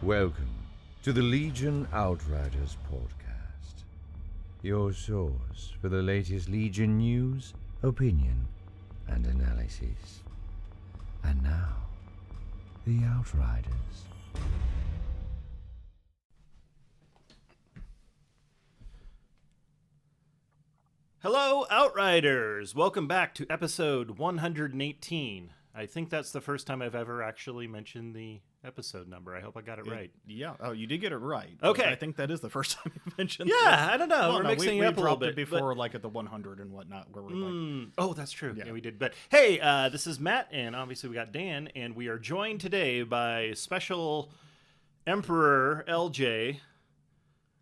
Welcome to the Legion Outriders podcast, your source for the latest Legion news, opinion, and analysis. And now, the Outriders. Hello, Outriders! Welcome back to episode 118. I think that's the first time I've ever actually mentioned the episode number. I hope I got it right. Yeah. Oh, you did get it right. Okay. I think that is the first time you mentioned Yeah, I don't know. We're mixing we it up a little dropped bit. it before, like at the 100 and whatnot, where we're like... Oh, that's true. Yeah. Yeah, we did. But hey, this is Matt, and obviously we got Dan, and we are joined today by special Emperor LJ,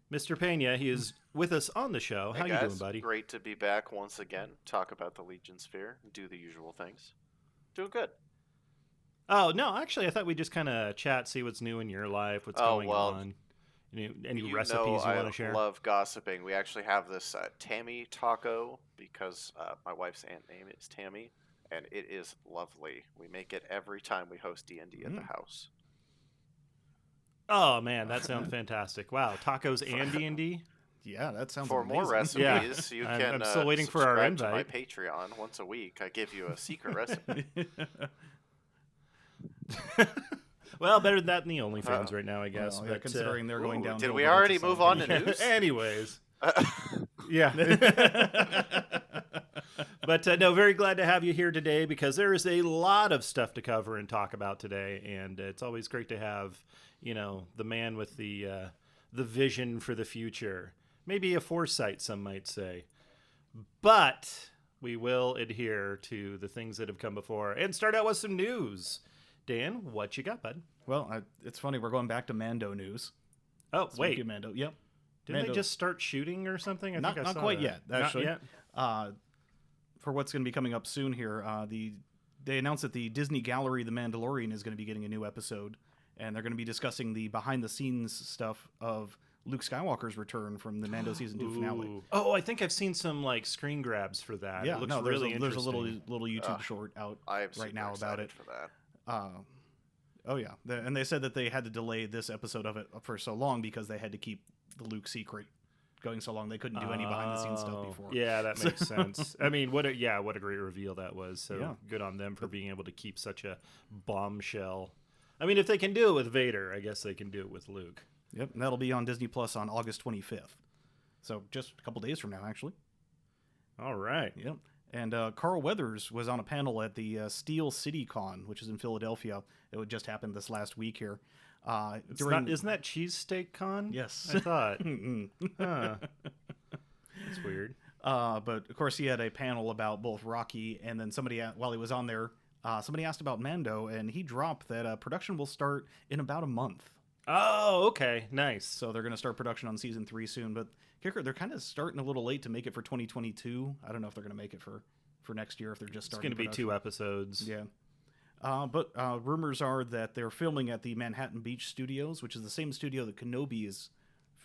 Mr. Pena. He is with us on the show. How you doing, buddy? Great to be back once again. Talk about the Legion Sphere. Do the usual things. Doing good. Oh, no, actually, I thought we'd just kind of chat, see what's new in your life, what's going on. Any recipes you want to share? I love gossiping. We actually have this Tammy taco because my wife's aunt name is Tammy, and it is lovely. We make it every time we host D&D at the house. Oh, man, that sounds fantastic. Wow, tacos and D&D? Yeah, that sounds For amazing. more recipes, you can I'm still waiting for our subscribe to my invite. Patreon once a week. I give you a secret recipe. Well, better than that in the OnlyFans right now, I guess. Well, yeah, but, considering they're going down. Did we already move on to news? Anyways. Yeah. But no, very glad to have you here today because there is a lot of stuff to cover and talk about today, and it's always great to have, the man with the vision for the future. Maybe a foresight, some might say. But we will adhere to the things that have come before and start out with some news. Dan, what you got, bud? Well, it's funny. We're going back to Mando news. Oh, Speaking wait. of Mando. Yep. Didn't Mando. they just start shooting or something? I Not think I saw quite that. yet, actually. Not yet? For what's going to be coming up soon here, they announced that the Disney Gallery, The Mandalorian, is going to be getting a new episode, and they're going to be discussing the behind-the-scenes stuff of Luke Skywalker's return from the Mando Season 2 finale. Ooh. Oh, I think I've seen some screen grabs for that. Yeah, it looks no, really there's a interesting. little YouTube short out I am right now about it. for that. Oh yeah, and they said that they had to delay this episode of it for so long because they had to keep the Luke secret going so long they couldn't do any behind-the-scenes stuff before. Yeah, that makes sense. I mean, what a great reveal that was. So Yeah. good on them for being able to keep such a bombshell. I mean, if they can do it with Vader, I guess they can do it with Luke. Yep, and that'll be on Disney Plus on August 25th. So just a couple days from now, actually. All right. Yep. And Carl Weathers was on a panel at the Steel City Con, which is in Philadelphia. It would just happened this last week here. Isn't that Cheesesteak Con? Yes. I thought. Huh. That's weird. But, of course, he had a panel about both Rocky, and then somebody, while he was on there, somebody asked about Mando, and he dropped that production will start in about a month. Oh, okay. Nice. So they're going to start production on Season 3 soon. But, kicker, they're kind of starting a little late to make it for 2022. I don't know if they're going to make it for next year, if they're just starting It's going to be 2 production. episodes. Yeah. But rumors are that they're filming at the Manhattan Beach Studios, which is the same studio that Kenobi is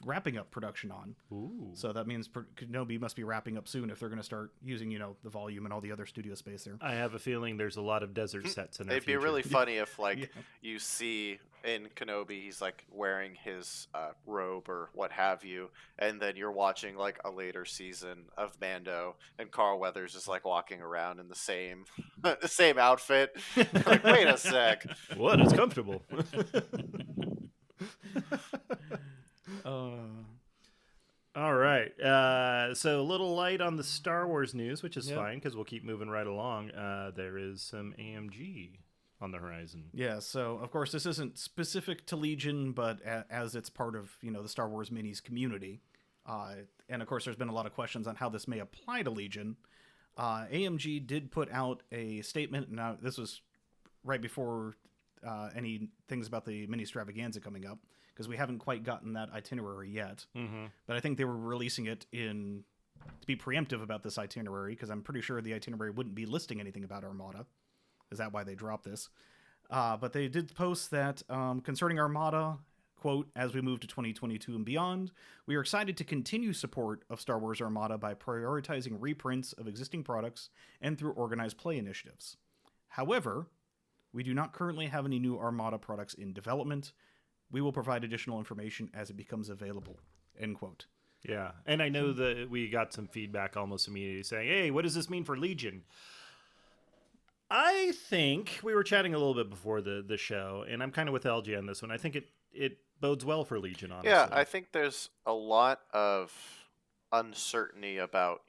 wrapping up production on. Ooh. So that means Kenobi must be wrapping up soon if they're going to start using, the volume and all the other studio space there. I have a feeling there's a lot of desert sets in our It'd be future. really funny if, Yeah. you see in Kenobi, he's, wearing his robe or what have you, and then you're watching, a later season of Mando, and Carl Weathers is, walking around in the same the same outfit. Wait a sec. What? It's comfortable. All right. So a little light on the Star Wars news, which is fine because we'll keep moving right along. There is some AMG on the horizon. Yeah, so of course this isn't specific to Legion, but as it's part of, the Star Wars Minis community. And of course there's been a lot of questions on how this may apply to Legion. AMG did put out a statement. Now this was right before any things about the mini extravaganza coming up, because we haven't quite gotten that itinerary yet. Mm-hmm. But I think they were releasing it to be preemptive about this itinerary, because I'm pretty sure the itinerary wouldn't be listing anything about Armada. Is that why they dropped this? But they did post that concerning Armada, quote, as we move to 2022 and beyond, we are excited to continue support of Star Wars Armada by prioritizing reprints of existing products and through organized play initiatives. However, we do not currently have any new Armada products in development. We will provide additional information as it becomes available. End quote. Yeah, and I know that we got some feedback almost immediately saying, "Hey, what does this mean for Legion?" I think we were chatting a little bit before the show, and I'm kind of with LG on this one. I think it bodes well for Legion, honestly. Yeah, I think there's a lot of uncertainty about,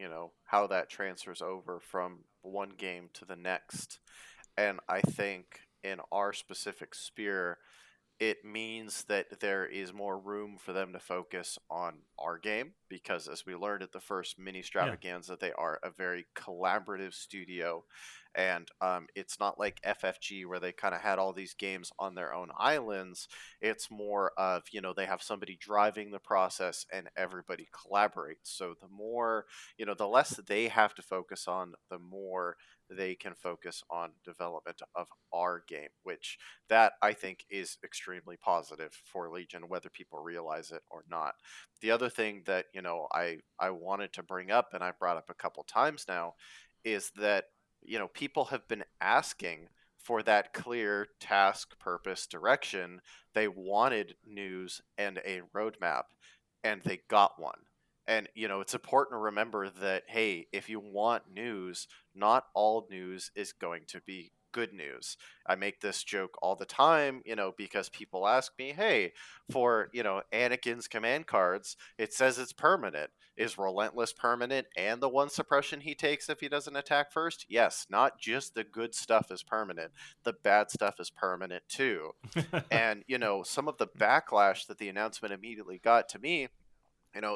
how that transfers over from one game to the next. And I think in our specific sphere, it means that there is more room for them to focus on our game because, as we learned at the first mini extravaganza, they are a very collaborative studio. And it's not like FFG where they kind of had all these games on their own islands. It's more of, they have somebody driving the process and everybody collaborates. So the more, the less they have to focus on, the more they can focus on development of our game, which that I think is extremely positive for Legion, whether people realize it or not. The other thing that, I wanted to bring up, and I brought up a couple times now, is that, people have been asking for that clear task, purpose, direction. They wanted news and a roadmap, and they got one. And, it's important to remember that, hey, if you want news, not all news is going to be good news. I make this joke all the time, because people ask me, hey, for, Anakin's command cards, it says it's permanent. Is Relentless permanent and the one suppression he takes if he doesn't attack first? Yes, not just the good stuff is permanent. The bad stuff is permanent too. And, some of the backlash that the announcement immediately got to me,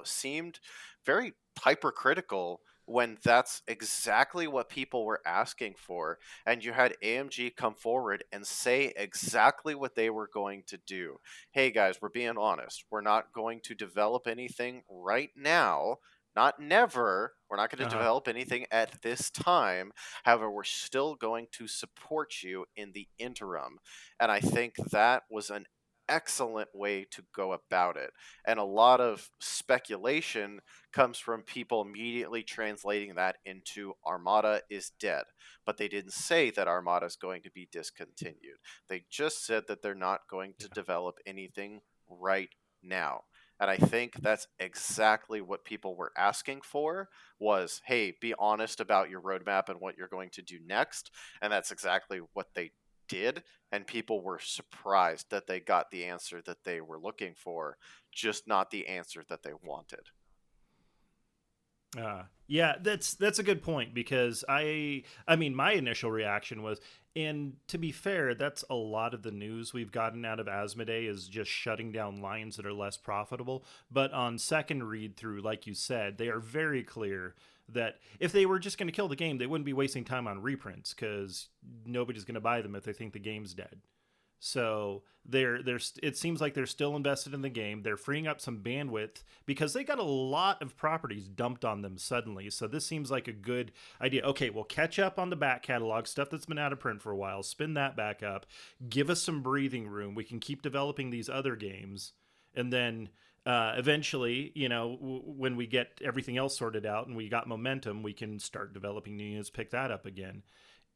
seemed very hypercritical when that's exactly what people were asking for. And you had AMG come forward and say exactly what they were going to do. Hey guys, we're being honest. We're not going to develop anything right now. Not never. We're not going to develop anything at this time. However, we're still going to support you in the interim. And I think that was an excellent way to go about it. And a lot of speculation comes from people immediately translating that into Armada is dead. But they didn't say that Armada is going to be discontinued. They just said that they're not going to develop anything right now. And I think that's exactly what people were asking for was, hey, be honest about your roadmap and what you're going to do next. And that's exactly what they did, and people were surprised that they got the answer that they were looking for, just not the answer that they wanted. Yeah, that's a good point, because I mean, my initial reaction was, and to be fair, that's a lot of the news we've gotten out of Asmodee is just shutting down lines that are less profitable. But on second read through, like you said, they are very clear that if they were just going to kill the game, they wouldn't be wasting time on reprints, because nobody's going to buy them if they think the game's dead. So it seems like they're still invested in the game. They're freeing up some bandwidth because they got a lot of properties dumped on them suddenly. So this seems like a good idea. Okay, we'll catch up on the back catalog, stuff that's been out of print for a while, spin that back up, give us some breathing room. We can keep developing these other games. And then eventually, when we get everything else sorted out and we got momentum, we can start developing new units, pick that up again.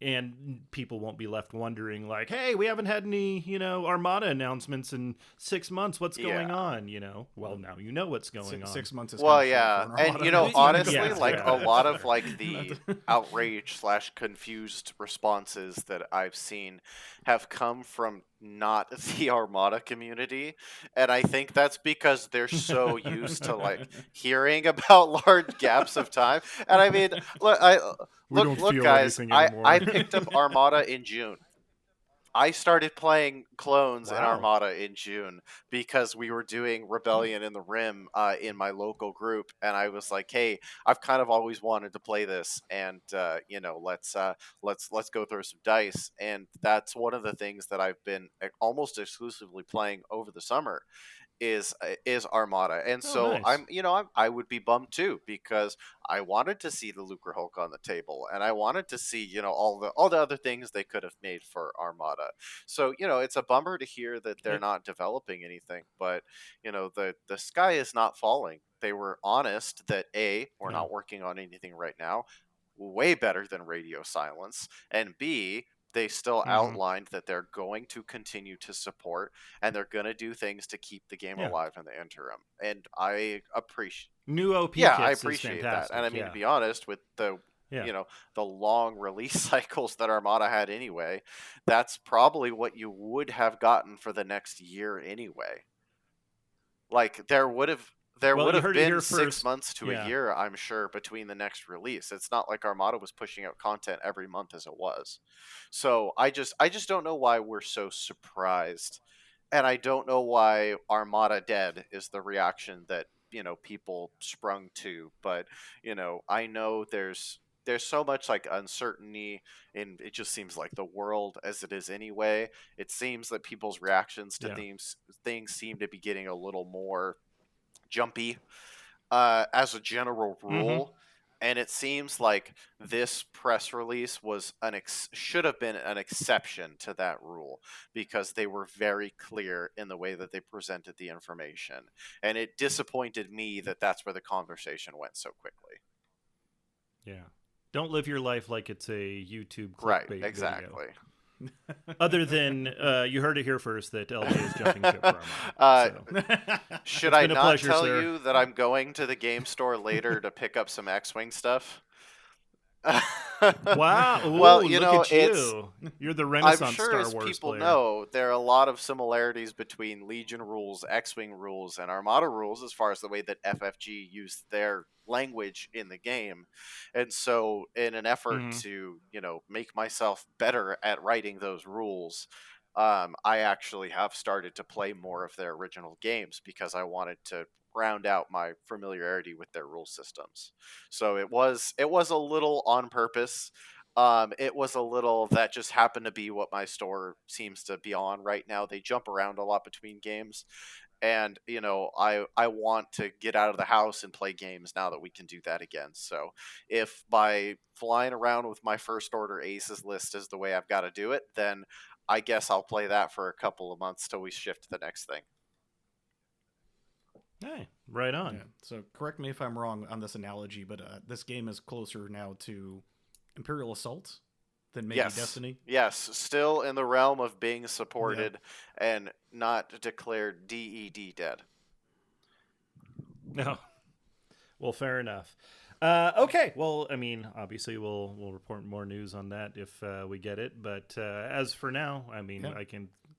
And people won't be left wondering, like, hey, we haven't had any, Armada announcements in 6 months. What's going on, Well, now you know what's going on. 6 months is well, kind of yeah. short for an And, Armada. honestly, Yeah. a lot of, the outrage/confused responses that I've seen have come from not the Armada community. And I think that's because they're so used to, hearing about large gaps of time. And I mean, look, guys, I picked up Armada in June. I started playing clones in Armada in June because we were doing Rebellion in the Rim in my local group, and I was like, "Hey, I've kind of always wanted to play this, and let's go throw some dice." And that's one of the things that I've been almost exclusively playing over the summer is Armada. And so nice. I would be bummed too, because I wanted to see the Lucre Hulk on the table, and I wanted to see all the other things they could have made for Armada. So it's a bummer to hear that they're not developing anything, but the sky is not falling. They were honest that we're not working on anything right now, way better than Radio Silence, and B, they still outlined that they're going to continue to support, and they're going to do things to keep the game Yeah. alive in the interim. And I appreciate, New OP yeah, kits I is appreciate that. fantastic. And I mean, yeah. to be honest, with the Yeah. the long release cycles that Armada had anyway, that's probably what you would have gotten for the next year anyway. Like there would have Well, you heard it been here 6 first. months to Yeah. a year, I'm sure, between the next release. It's not like Armada was pushing out content every month as it was. So I just don't know why we're so surprised. And I don't know why Armada dead is the reaction that, people sprung to. But, I know there's so much like uncertainty, and it just seems like the world as it is anyway. It seems that people's reactions to Yeah. things seem to be getting a little more jumpy as a general rule. And it seems like this press release was should have been an exception to that rule, because they were very clear in the way that they presented the information. And it disappointed me that that's where the conversation went so quickly. Yeah. Don't live your life like it's a YouTube clickbait Right, video. exactly. Other than you heard it here first that LJ is jumping ship for Armada. So. Should It's I been a not pleasure, tell sir. you that I'm going to the game store later to pick up some X-Wing stuff? Wow. Ooh, Well, look at you. You're the I'm Renaissance sure, Star as Wars people player. know, there are a lot of similarities between Legion rules, X-Wing rules, and Armada rules as far as the way that FFG used their language in the game. And so, in an effort to, make myself better at writing those rules, I actually have started to play more of their original games, because I wanted to round out my familiarity with their rule systems. So it was a little on purpose. It was a little that just happened to be what my store seems to be on right now. They jump around a lot between games, and I want to get out of the house and play games now that we can do that again. So if by flying around with my first order aces list is the way I've got to do it, then I guess I'll play that for a couple of months till we shift to the next thing. Hey, right on. Yeah. So correct me if I'm wrong on this analogy, but this game is closer now to Imperial Assault than maybe Yes. Destiny. Yes, still in the realm of being supported and not declared DED dead. No. Well, fair enough. Okay. Well, I mean, obviously, we'll report more news on that if we get it. But as for now, I mean, Yeah.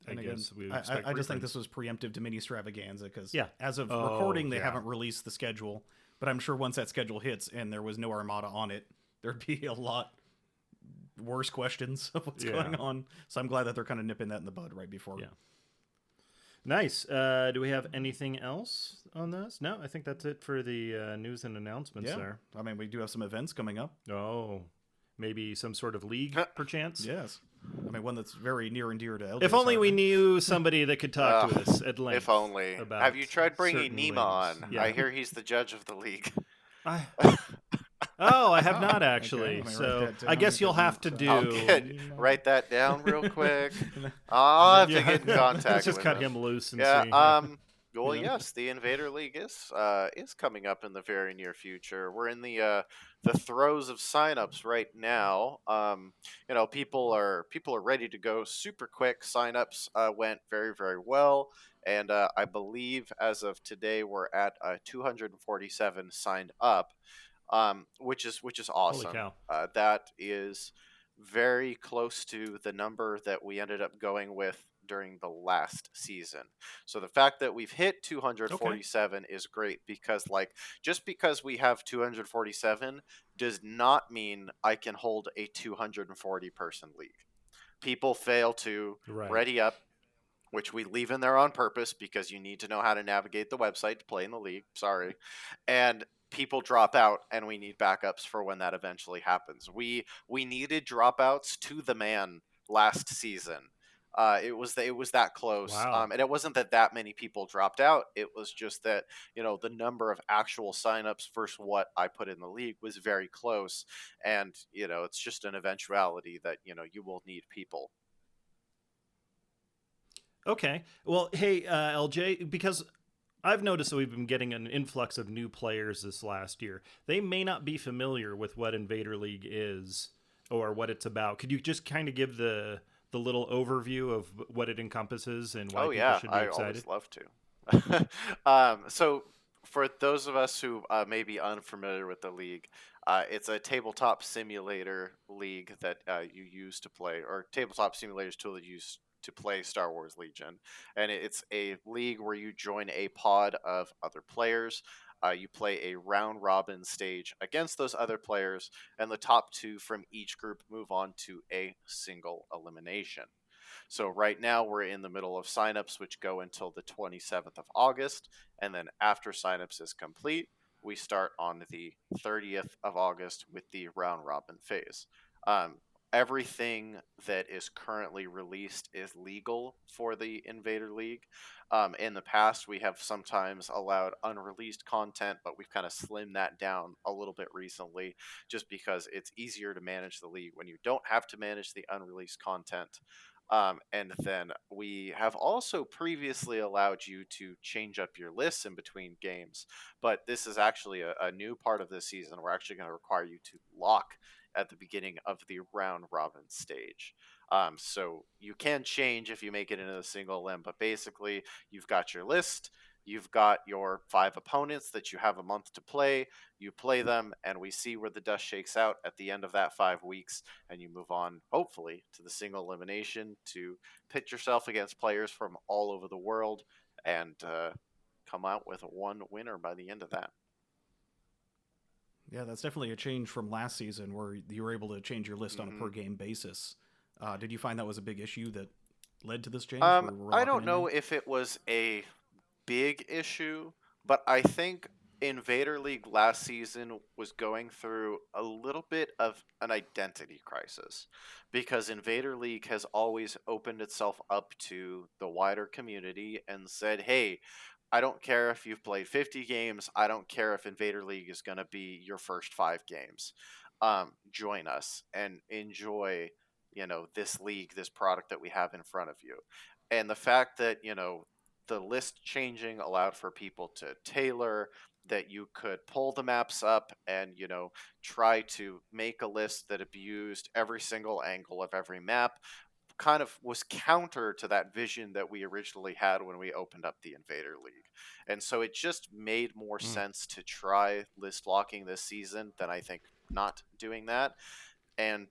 I guess we I just think this was preemptive to Mini Stravaganza, because Yeah. as of Oh, recording, they yeah. haven't released the schedule. But I'm sure once that schedule hits and there was no Armada on it, there'd be a lot worse questions of what's Yeah. going on. So I'm glad that they're kind of nipping that in the bud right before. Yeah. Nice. Do we have anything else on this? No, I think that's it for the news and announcements there. I mean, we do have some events coming up. Oh, maybe some sort of league, perchance? Yes. I mean, one that's very near and dear to LJ's If only heart. we knew somebody that could talk to us at length. If only. about Have you tried bringing certain Nima leagues. on? Yeah. I hear he's the judge of the league. I have not actually. okay. Let me So write that I down guess you'll because have to I'm- do. I'll write that down real quick. I'll have to get in contact Let's just with cut him. him loose and Yeah. see. Well, Yeah. yes, the Invader League is coming up in the very near future. We're in the throes of signups right now. People are ready to go super quick. Signups went very, very well, and I believe as of today we're at 247 signed up, which is awesome. cow. That is very close to the number that we ended up going with during the last season. So the fact that we've hit 247 is great, because just because we have 247 does not mean I can hold a 240 person league. People fail to Right. ready up, which we leave in there on purpose because you need to know how to navigate the website to play in the league. Sorry. And people drop out, and we need backups for when that eventually happens. We needed dropouts to the man last season. It was that close. Wow. And it wasn't that many people dropped out. It was just that, the number of actual signups versus what I put in the league was very close. And, it's just an eventuality that, you will need people. Okay. Well, hey, LJ, because I've noticed that we've been getting an influx of new players this last year. They may not be familiar with what Invader League is. or what it's about. Could you just kind of give the little overview of what it encompasses and why Oh people yeah, should be I excited? always love to. So for those of us who may be unfamiliar with the league, it's a tabletop simulator league that you use to play, or tabletop simulators tool that you use to play Star Wars Legion, and it's a league where you join a pod of other players. You play a round robin stage against those other players, and the top two from each group move on to a single elimination. So right now we're in the middle of signups, which go until the 27th of August, and then after signups is complete, we start on the 30th of August with the round robin phase. Um, Everything that is currently released is legal for the Invader League. In the past, we have sometimes allowed unreleased content, but we've kind of slimmed that down a little bit recently, just because it's easier to manage the league when you don't have to manage the unreleased content. And then we have also previously allowed you to change up your lists in between games, but this is actually a new part of this season. We're actually going to require you to lock at the beginning of the round robin stage. So you can change if you make it into a single limb, but basically you've got your list. You've got your 5 opponents that you have a month to play. You play them, and we see where the dust shakes out at the end of that 5 weeks, and you move on, hopefully, to the single elimination to pit yourself against players from all over the world and come out with one winner by the end of that. Yeah, that's definitely a change from last season where you were able to change your list on a per game basis. Did you find that was a big issue that led to this change? I don't know if it was a big issue, but I think Invader League last season was going through a little bit of an identity crisis because Invader League has always opened itself up to the wider community and said, hey, I don't care if you've played 50 games. I don't care if Invader League is going to be your first 5 games. Join us and enjoy, this league, this product that we have in front of you. And the fact that, the list changing allowed for people to tailor, that you could pull the maps up and try to make a list that abused every single angle of every map, kind of was counter to that vision that we originally had when we opened up the Invader League. And so it just made more sense to try list locking this season than I think not doing that. And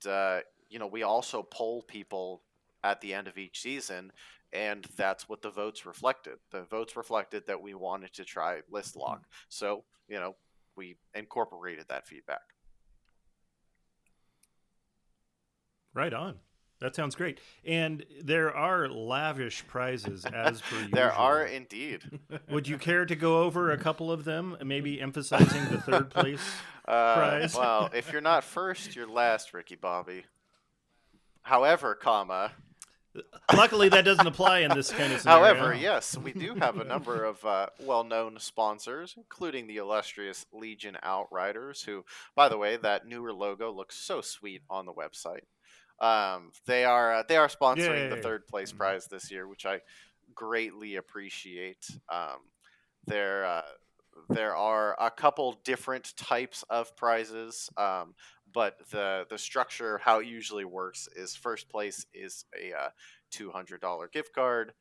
we also poll people at the end of each season, and that's what the votes reflected. The votes reflected that we wanted to try list lock. So, we incorporated that feedback. Right on. That sounds great. And there are lavish prizes as per usual. There are indeed. Would you care to go over a couple of them, maybe emphasizing the third place prize? Well, if you're not first, you're last, Ricky Bobby. However, luckily that doesn't apply in this kind of scenario. However, yes, we do have a number of well-known sponsors, including the illustrious Legion Outriders, who, by the way, that newer logo looks so sweet on the website. They are sponsoring the third place prize this year, which I greatly appreciate. There are a couple different types of prizes, but the structure, how it usually works, is first place is a $200 gift card.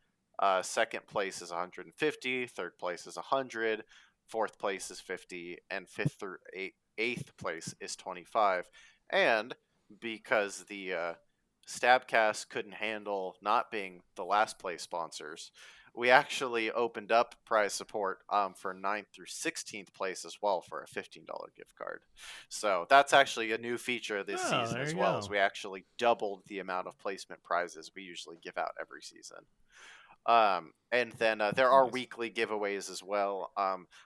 Second place is $150. Third place is $100. Fourth place is $50, and fifth through eighth place is $25. And because the Stabcast couldn't handle not being the last place sponsors, we actually opened up prize support for 9th through 16th place as well for a $15 gift card. So that's actually a new feature this season as well, as we actually doubled the amount of placement prizes we usually give out every season. And then there are weekly giveaways as well.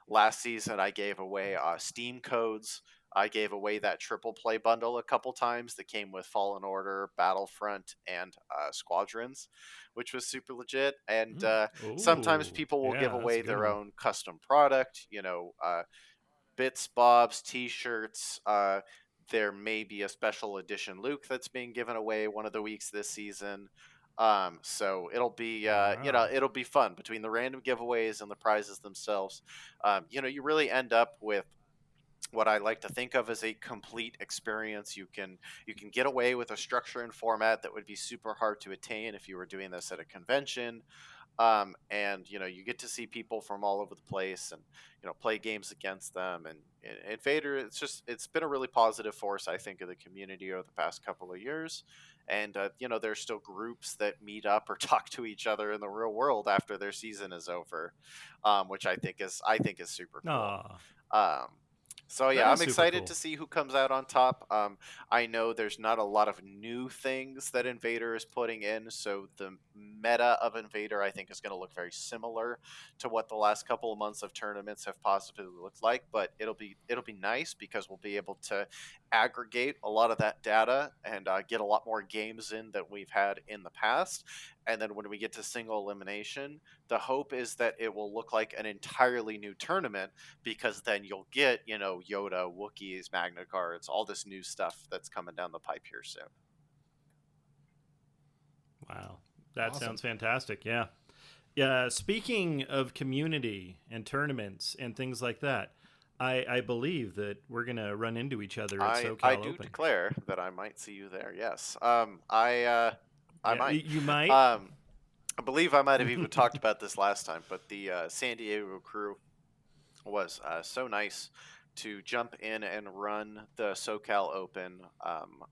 Last season I gave away Steam codes. I gave away that triple play bundle a couple times that came with Fallen Order, Battlefront, and Squadrons, which was super legit. And sometimes people will give away their own custom product, bits, bobs, t-shirts. There may be a special edition Luke that's being given away one of the weeks this season. So it'll be, it'll be fun between the random giveaways and the prizes themselves. You really end up with what I like to think of as a complete experience. You can get away with a structure and format that would be super hard to attain if you were doing this at a convention. And you get to see people from all over the place, and play games against them. And Invader, it's been a really positive force, I think, of the community over the past couple of years. And there's still groups that meet up or talk to each other in the real world after their season is over, which I think is super cool. Aw, um, so that yeah, is I'm super excited cool. to see who comes out on top. I know there's not a lot of new things that Invader is putting in, so the meta of Invader, I think, is going to look very similar to what the last couple of months of tournaments have possibly looked like. But it'll be nice because we'll be able to aggregate a lot of that data and get a lot more games in than we've had in the past. And then when we get to single elimination, the hope is that it will look like an entirely new tournament, because then you'll get, Yoda, Wookiees, Magnaguards, all this new stuff that's coming down the pipe here soon. Wow, that Awesome. sounds fantastic. Yeah. Yeah. Speaking of community and tournaments and things like that, I believe that we're gonna run into each other at I SoCal do Open. declare that I might see you there. Yes. I Yeah, might. you might. I believe I might have even talked about this last time, but the San Diego crew was so nice to jump in and run the SoCal Open,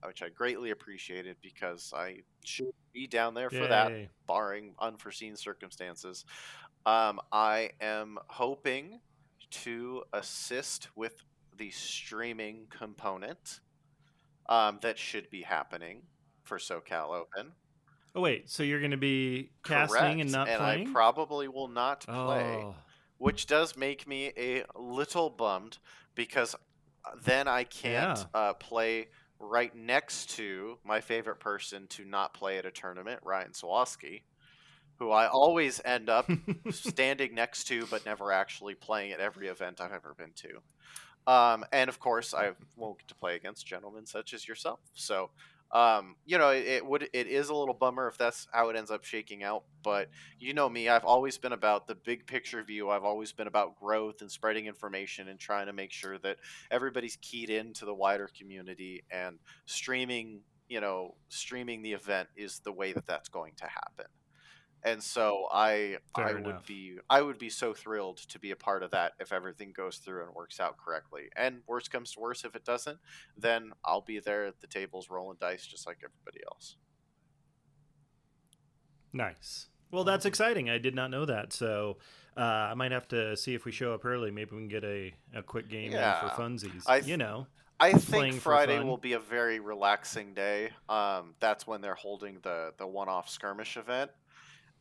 which I greatly appreciated because I should be down there for that, Yay. barring unforeseen circumstances. I am hoping to assist with the streaming component that should be happening for SoCal Open. Oh wait, so you're gonna be casting and Correct. not And I playing? probably will not play, Oh, which does make me a little bummed, because then I yeah. can't play right next to my favorite person to not play at a tournament, Ryan Sawaski, who I always end up standing next to but never actually playing at every event I've ever been to. And of course, I won't get to play against gentlemen such as yourself. So, it is a little bummer if that's how it ends up shaking out. But you know me, I've always been about the big picture view. I've always been about growth and spreading information and trying to make sure that everybody's keyed into the wider community, and streaming the event is the way that that's going to happen. And so I Fair would enough. be so thrilled to be a part of that if everything goes through and works out correctly. And worst comes to worst, if it doesn't, then I'll be there at the tables rolling dice just like everybody else. Nice. Well, that's exciting. I did not know that. So I might have to see if we show up early. Maybe we can get a quick game in for Yeah. funsies. I th- I Just think playing for Friday fun. will be a very relaxing day. That's when they're holding the one-off skirmish event.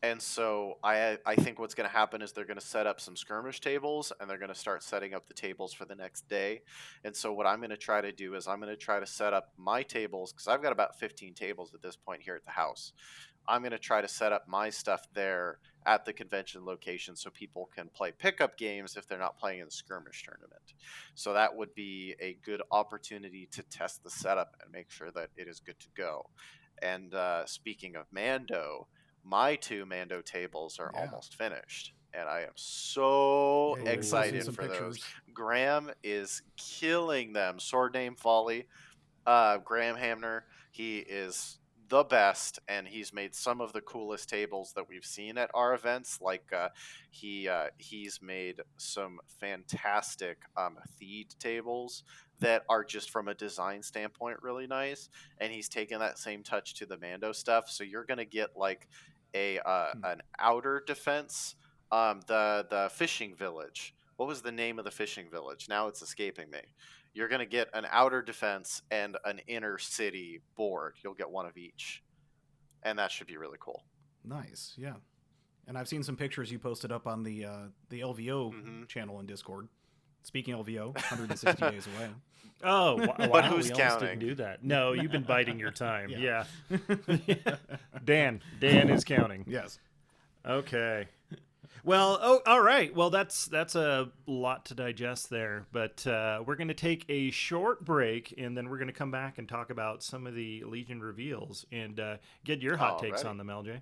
And so I think what's going to happen is they're going to set up some skirmish tables, and they're going to start setting up the tables for the next day. And so what I'm going to try to do is I'm going to try to set up my tables, because I've got about 15 tables at this point here at the house. I'm going to try to set up my stuff there at the convention location so people can play pickup games if they're not playing in the skirmish tournament. So that would be a good opportunity to test the setup and make sure that it is good to go. And speaking of Mando, my 2 Mando tables are Yeah. almost finished, and I am so Yeah, you've been posting excited some for those. pictures. Graham is killing them. Sword Name Folly, Graham Hamner, he is the best, and he's made some of the coolest tables that we've seen at our events. Like he's made some fantastic Theed tables that are just from a design standpoint really nice, and he's taken that same touch to the Mando stuff. So you're gonna get like an outer defense, the fishing village. What was the name of the fishing village? Now it's escaping me. You're going to get an outer defense and an inner city board. You'll get one of each. And that should be really cool. Nice, yeah. And I've seen some pictures you posted up on the LVO Mhm. channel in Discord. Speaking LVO, 160 days away. Oh, wow. But who's We almost counting? didn't do that. No, you've been biding your time. Yeah. Yeah. Dan is counting. Yes. Okay. Well, all right. Well, that's a lot to digest there, but we're going to take a short break, and then we're going to come back and talk about some of the Legion reveals and get your hot takes Alrighty. on them, LJ.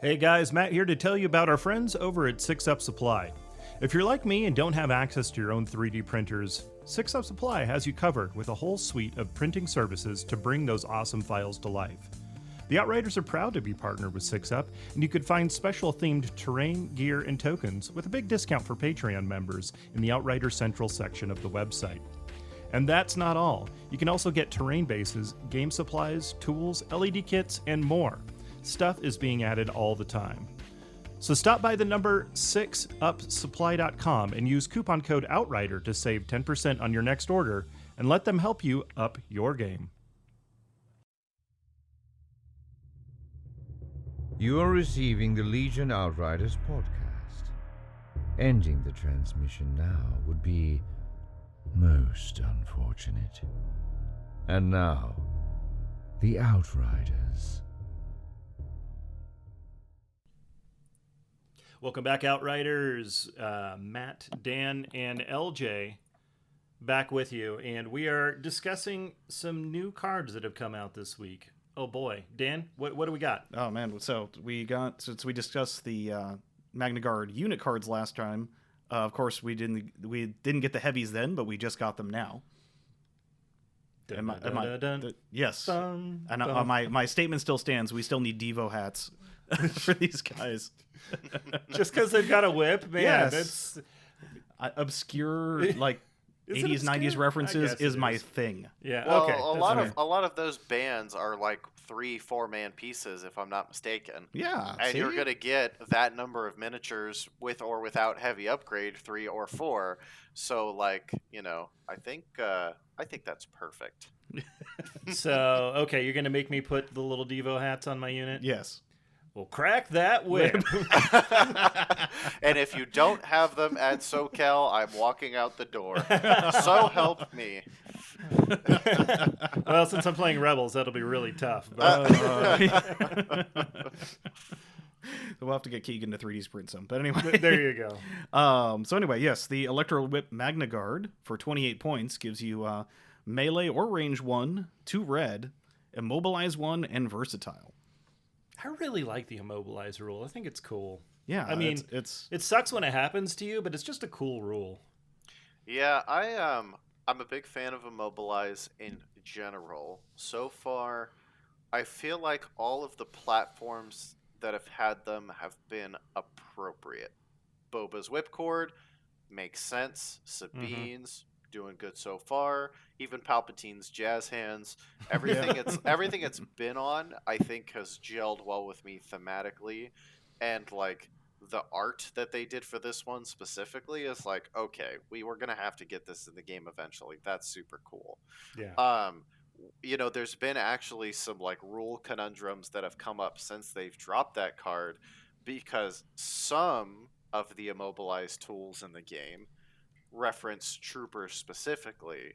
Hey guys, Matt here to tell you about our friends over at 6 Up Supply. If you're like me and don't have access to your own 3D printers, 6UP Supply has you covered with a whole suite of printing services to bring those awesome files to life. The Outriders are proud to be partnered with 6UP, and you could find special themed terrain, gear, and tokens with a big discount for Patreon members in the Outrider Central section of the website. And that's not all. You can also get terrain bases, game supplies, tools, LED kits, and more. Stuff is being added all the time. So stop by the number 6upsupply.com and use coupon code OUTRIDER to save 10% on your next order, and let them help you up your game. You are receiving the Legion Outriders podcast. Ending the transmission now would be most unfortunate. And now, the Outriders. Welcome back, Outriders. Matt, Dan, and LJ back with you, and we are discussing some new cards that have come out this week. Oh boy, Dan, what do we got? Oh man, so since we discussed the Magnaguard unit cards last time, of course we didn't get the heavies then, but we just got them now. Yes, and my statement still stands. We still need Devo hats for these guys. Just because they've got a whip, man. Yes. That's obscure, like Is it 80s, obscure? 90s references I guess is it my is. thing. Yeah, Well, okay. a lot of those bands are like 3-4 man pieces, if I'm not mistaken. Yeah, And see? you're gonna get that number of miniatures with or without heavy upgrade, 3 or 4. So, like, I think that's perfect. So, okay, you're going to make me put the little Devo hats on my unit? Yes. Well, crack that whip. And if you don't have them at SoCal, I'm walking out the door. So help me. Well, since I'm playing Rebels, that'll be really tough. But, We'll have to get Keegan to 3D sprint some. But anyway. there you go. So anyway, yes, the Electro Whip Magnaguard for 28 points gives you melee or range 1, 2 red, immobilize 1, and versatile. I really like the Immobilizer rule. I think it's cool. Yeah, I mean, it's it sucks when it happens to you, but it's just a cool rule. Yeah, I'm a big fan of Immobilize in general. So far, I feel like all of the platforms that have had them have been appropriate. Boba's Whipcord makes sense. Sabine's doing good so far. Even Palpatine's Jazz Hands. Everything it's been on, I think, has gelled well with me thematically, and like the art that they did for this one specifically is like, okay, we were gonna have to get this in the game eventually. That's super cool. Yeah. There's been actually some like rule conundrums that have come up since they've dropped that card, because some of the immobilized tools in the game reference troopers specifically,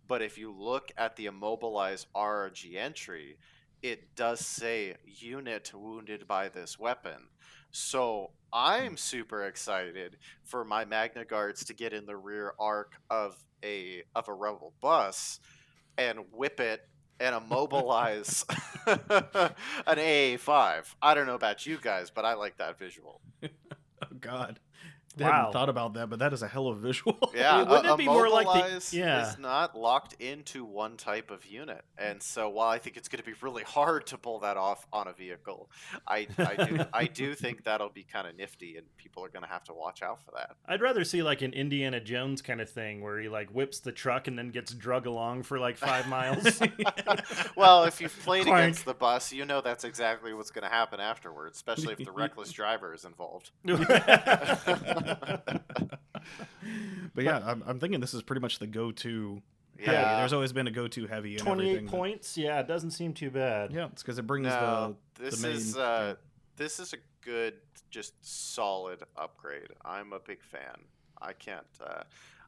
but if you look at the immobilized RRG entry, it does say unit wounded by this weapon. So I'm super excited for my Magna Guards to get in the rear arc of a rebel bus and whip it and immobilize an AA5. I don't know about you guys, but I like that visual. oh god. I Wow. hadn't thought about that, but that is a hell of a visual. Yeah, Wouldn't it be more like the- Immobilize yeah. is not locked into one type of unit, and so while I think it's going to be really hard to pull that off on a vehicle, I do think that'll be kind of nifty, and people are going to have to watch out for that. I'd rather see like an Indiana Jones kind of thing where he like whips the truck and then gets drug along for like 5 miles. Well, if you've played Clank. against the bus, you know that's exactly what's going to happen afterwards, especially if the reckless driver is involved. But yeah, I'm thinking this is pretty much the go-to heavy. Yeah. There's always been a go-to heavy in 28 everything. points? Yeah, it doesn't seem too bad. Yeah, it's because it brings No, the this main. this is a good, just solid upgrade. I'm a big fan. I can't.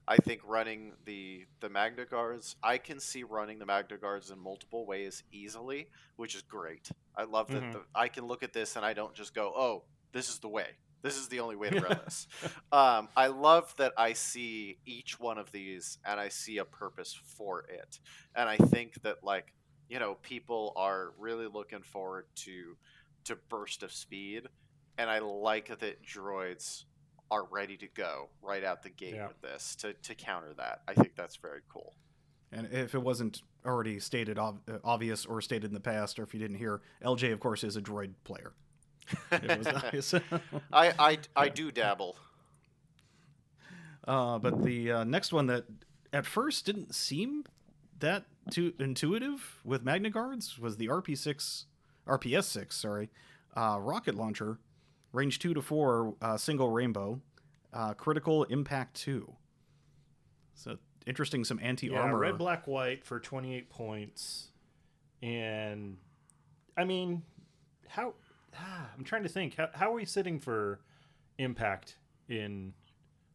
I think running the Magna Guards, I can see running the Magna Guards in multiple ways easily, which is great. I love that I can look at this and I don't just go, oh, this is the way. This is the only way to run this. I love that I see each one of these and I see a purpose for it. And I think that, like, people are really looking forward to burst of speed. And I like that droids are ready to go right out the gate Yeah. with this to counter that. I think that's very cool. And if it wasn't already stated obvious or stated in the past, or if you didn't hear, LJ, of course, is a droid player. It was obvious. I do dabble. But the next one that at first didn't seem that too intuitive with Magnaguards was the RPS-6, sorry, rocket launcher, range 2 to 4, single rainbow, critical impact 2. So interesting, some anti-armor. red, black, white for 28 points. And I mean, how I'm trying to think, how are we sitting for impact in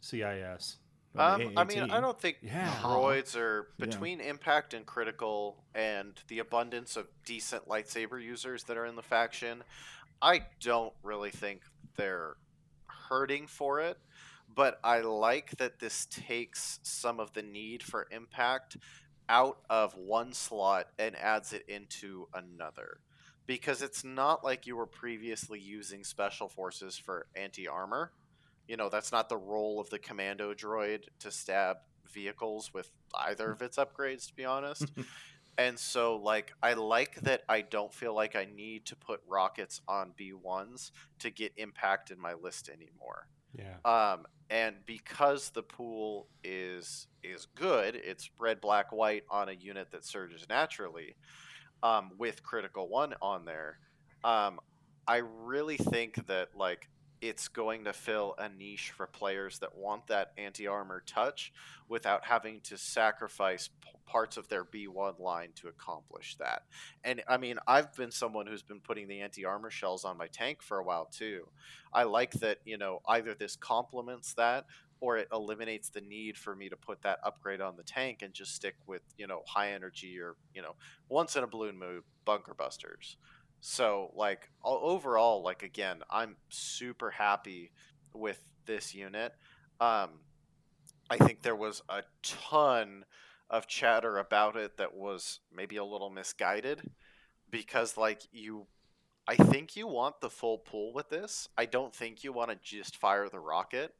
CIS? I mean, I don't think Yeah. droids are between impact and critical, and the abundance of decent lightsaber users that are in the faction. I don't really think they're hurting for it, but I like that this takes some of the need for impact out of one slot and adds it into another. Because it's not like you were previously using special forces for anti-armor. You know, that's not the role of the commando droid to stab vehicles with either of its upgrades, to be honest. And so, like, I like that I don't feel like I need to put rockets on B1s to get impact in my list anymore. Yeah. And because the pool is good, it's red, black, white on a unit that surges naturally, with critical 1 on there. I really think that, like, it's going to fill a niche for players that want that anti-armor touch without having to sacrifice parts of their B1 line to accomplish that. And I mean, I've been someone who's been putting the anti-armor shells on my tank for a while too. I like that, you know, either this complements that or it eliminates the need for me to put that upgrade on the tank and just stick with, you know, high energy or, you know, once in a blue moon bunker busters. So, like, overall, like, again, I'm super happy with this unit. I think there was a ton of chatter about it that was maybe a little misguided because, like, I think you want the full pool with this. I don't think you want to just fire the rocket.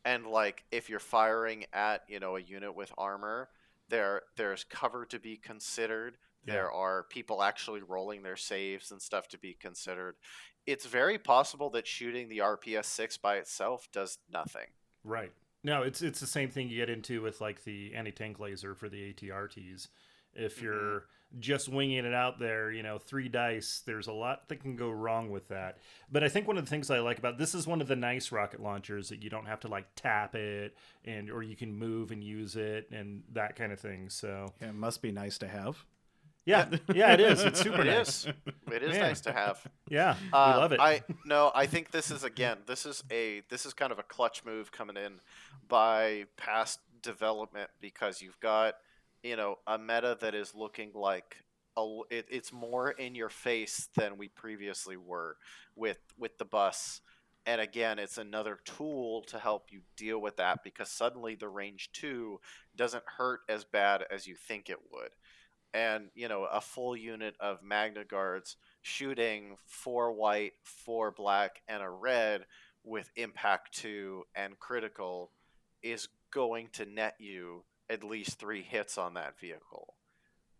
And, like, if you're firing at, you know, a unit with armor, there's cover to be considered. There are people actually rolling their saves and stuff to be considered. It's very possible that shooting the RPS-6 by itself does nothing. Right. No, it's the same thing you get into with, like, the anti-tank laser for the ATRTs. If you're just winging it out there, you know, 3 dice, there's a lot that can go wrong with that. But I think one of the things I like about this is one of the nice rocket launchers that you don't have to, like, tap it or you can move and use it and that kind of thing. So Yeah, it must be nice to have. yeah, it is. It's super nice. It is Man. nice to have. Yeah, we love it. I think this is kind of a clutch move coming in by past development because you've got, you know, a meta that is looking like it's more in your face than we previously were with the bus. And again, it's another tool to help you deal with that because suddenly the range 2 doesn't hurt as bad as you think it would. And, you know, a full unit of Magnaguards shooting 4 white, 4 black, and a red with impact 2 and critical is going to net you at least 3 hits on that vehicle.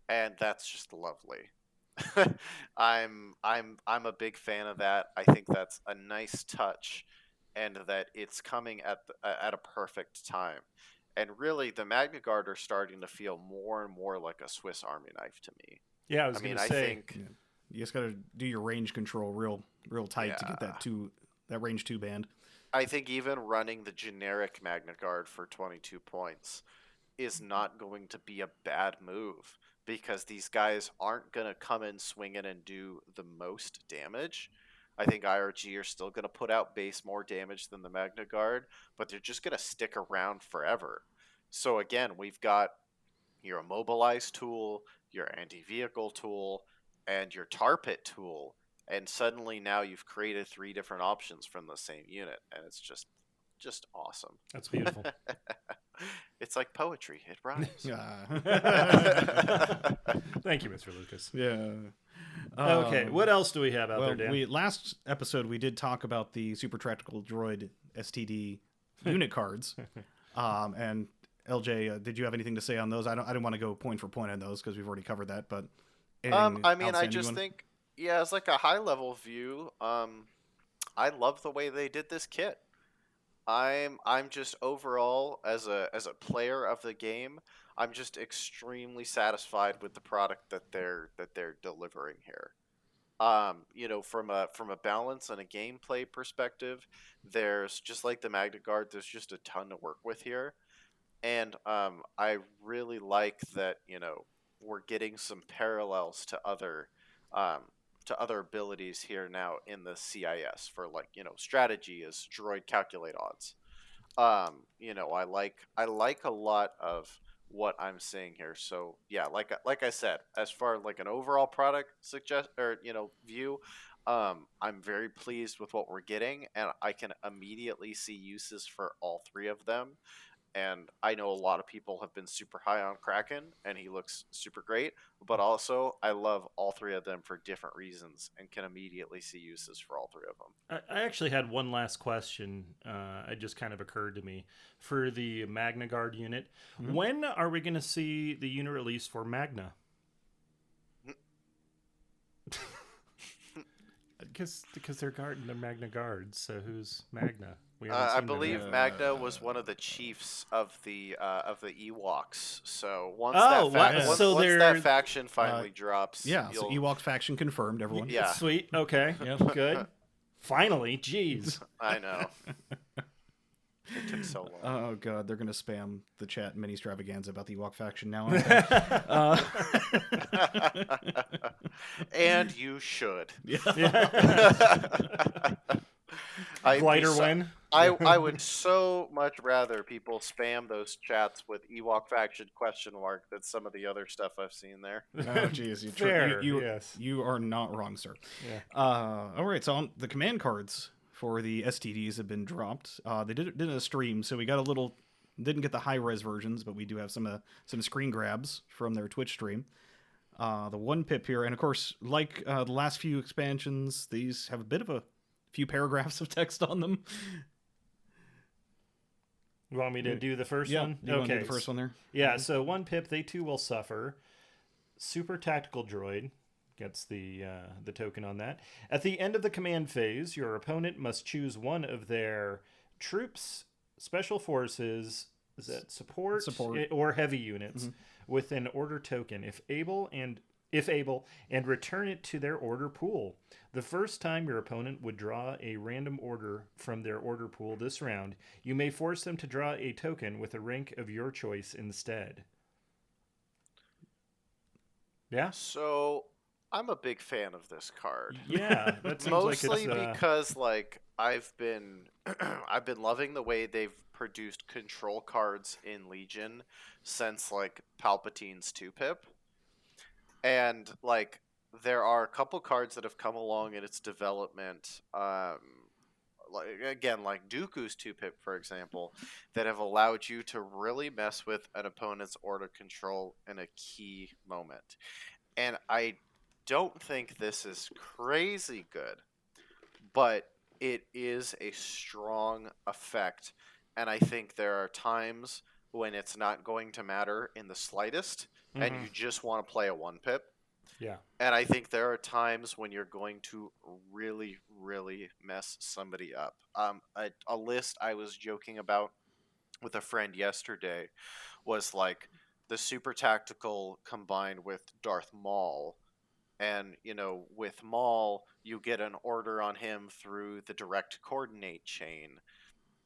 And that's just lovely. I'm a big fan of that. I think that's a nice touch and that it's coming at a perfect time. And really, the Magnaguard are starting to feel more and more like a Swiss Army knife to me. Yeah, I mean, I think you just got to do your range control real tight to get that range 2 band. I think even running the generic Magnaguard for 22 points is not going to be a bad move because these guys aren't going to come in swinging and do the most damage. I think IRG are still going to put out base more damage than the Magnaguard, but they're just going to stick around forever. So again, we've got your Immobilize tool, your anti-vehicle tool, and your tar pit tool, and suddenly now you've created 3 different options from the same unit, and it's just awesome. that's beautiful. It's like poetry. It rhymes. Thank you, Mr. Lucas. Yeah. Okay, what else do we have out there, Dan? Last episode we did talk about the super tactical droid STD unit cards. And LJ, did you have anything to say on those? I didn't want to go point for point on those because we've already covered that. But I mean, I just think, yeah, as like a high level view, I love the way they did this kit. I'm just overall as a player of the game, I'm just extremely satisfied with the product that they're delivering here. From a balance and a gameplay perspective, there's just like the Magnaguard, there's just a ton to work with here. And I really like that, we're getting some parallels um, to other abilities here now in the CIS for like, strategy is droid calculate odds. I like a lot of what I'm seeing here. So yeah, like I said, as far like an overall product suggest or view, I'm very pleased with what we're getting, and I can immediately see uses for all three of them. And I know a lot of people have been super high on Kraken, and he looks super great. But also, I love all three of them for different reasons, and can immediately see uses for all three of them. I actually had one last question. It just kind of occurred to me for the Magnaguard unit. Mhm. When are we going to see the unit release for Magna? Because they're Magna Guards. So who's Magna? We haven't I seen them believe yet. Magna was one of the chiefs of the Ewoks. So once Oh, once so that they're- faction finally drops, Yeah, so you'll- Ewok faction confirmed, everyone. Yeah. Sweet. Okay. Yep. Good. Finally. Jeez. I know. It took so long. Oh god, they're gonna spam the chat mini extravaganza about the Ewok faction now. Aren't they? And you should. I'd be Glider so- win. I would so much rather people spam those chats with Ewok faction ? Than some of the other stuff I've seen there. Oh jeez, Fair, you, yes. you are not wrong, sir. Yeah. All right, so the command cards for the STDs have been dropped. They did a stream, so we got didn't get the high res versions, but we do have some screen grabs from their Twitch stream. The 1 pip here, and of course, like the last few expansions, these have a bit of a few paragraphs of text on them. You want me to do the first one? You want to do the first one there? Yeah, so 1 pip, they too will suffer. Super tactical droid gets the token on that. At the end of the command phase, your opponent must choose one of their troops, special forces, is that support or heavy units with an order token, if able, and return it to their order pool. The first time your opponent would draw a random order from their order pool this round, you may force them to draw a token with a rank of your choice instead. Yeah? So I'm a big fan of this card. Yeah, that seems Mostly like it's, because like I've been loving the way they've produced control cards in Legion since like Palpatine's 2-pip. And like there are a couple cards that have come along in its development, like Dooku's 2-pip, for example, that have allowed you to really mess with an opponent's order control in a key moment. And I don't think this is crazy good, but it is a strong effect. And I think there are times when it's not going to matter in the slightest, and you just want to play a 1-pip. Yeah. And I think there are times when you're going to really, really mess somebody up. A list I was joking about with a friend yesterday was like the super tactical combined with Darth Maul. And, with Maul, you get an order on him through the direct coordinate chain.